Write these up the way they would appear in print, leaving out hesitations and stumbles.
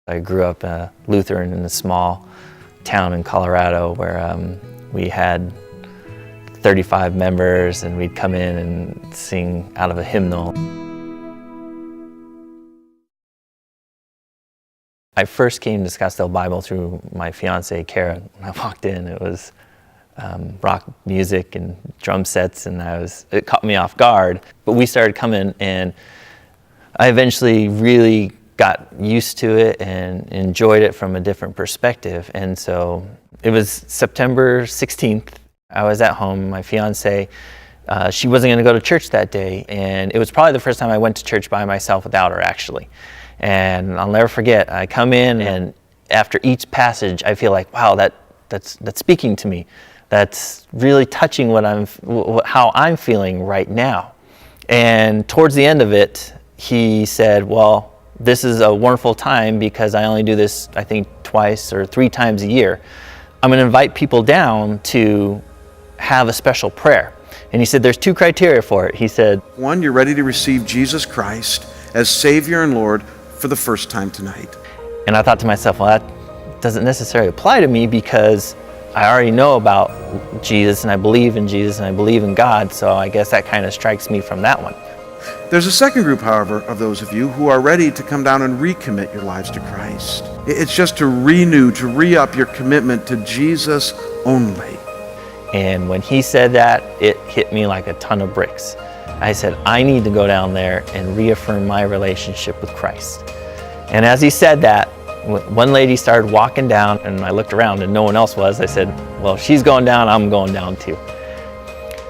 I grew up Lutheran in a small town in Colorado where we had 35 members, and we'd come in and sing out of a hymnal. I first came to Scottsdale Bible through my fiancée, Kara. When I walked in, it was rock music and drum sets, and it caught me off guard. But we started coming, and I eventually really got used to it and enjoyed it from a different perspective. And so it was September 16th. I was at home. My fiancée, she wasn't going to go to church that day, and it was probably the first time I went to church by myself without her, actually. And I'll never forget, I come in, and after each passage, I feel like, wow, that's speaking to me. That's really touching how I'm feeling right now. And towards the end of it, he said, well, this is a wonderful time because I only do this, I think, twice or 3 times a year. I'm going to invite people down to have a special prayer. And he said, there's 2 criteria for it. He said, 1, you're ready to receive Jesus Christ as Savior and Lord for the first time tonight. And I thought to myself, well, that doesn't necessarily apply to me because I already know about Jesus, and I believe in Jesus, and I believe in God, so I guess that kind of strikes me from that one. There's a second group, however, of those of you who are ready to come down and recommit your lives to Christ. It's just to renew, to re-up your commitment to Jesus only. And when he said that, it hit me like a ton of bricks. I said, I need to go down there and reaffirm my relationship with Christ. And as he said that, one lady started walking down, and I looked around and no one else was. I said, well, she's going down, I'm going down too.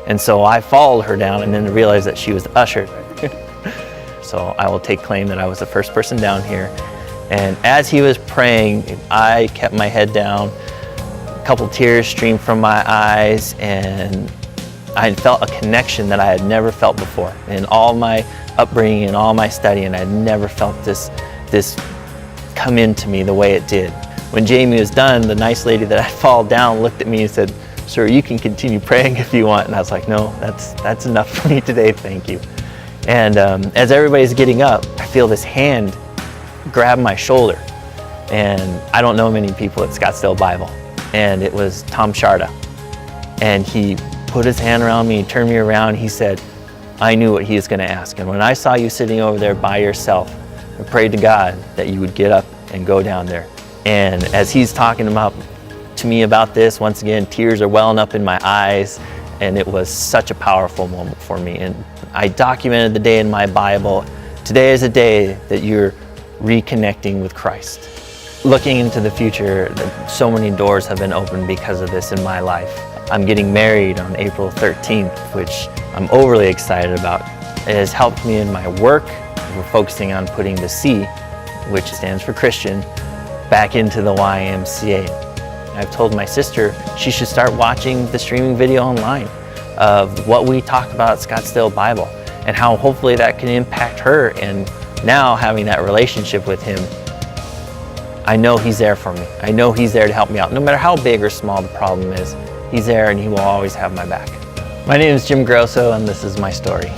And so I followed her down, and then realized that she was the usher. So I will take claim that I was the first person down here. And as he was praying, I kept my head down. A couple tears streamed from my eyes, and I felt a connection that I had never felt before. In all my upbringing and all my studying, I had never felt this come into me the way it did. When Jamie was done, the nice lady that I followed down looked at me and said, sir, you can continue praying if you want. And I was like, no, that's enough for me today, thank you. And as everybody's getting up, I feel this hand grab my shoulder. And I don't know many people at Scottsdale Bible. And it was Tom Sharda. And he put his hand around me, he turned me around, he said, I knew what he was going to ask. And when I saw you sitting over there by yourself, I prayed to God that you would get up and go down there. And as he's talking to me about this, once again, tears are welling up in my eyes, and it was such a powerful moment for me. And I documented the day in my Bible. Today is a day that you're reconnecting with Christ. Looking into the future, so many doors have been opened because of this in my life. I'm getting married on April 13th, which I'm overly excited about. It has helped me in my work. We're focusing on putting the C, which stands for Christian, back into the YMCA. I've told my sister she should start watching the streaming video online of what we talk about at Scottsdale Bible, and how hopefully that can impact her. And now having that relationship with him, I know he's there for me. I know he's there to help me out. No matter how big or small the problem is, he's there, and he will always have my back. My name is Grosso, and this is my story.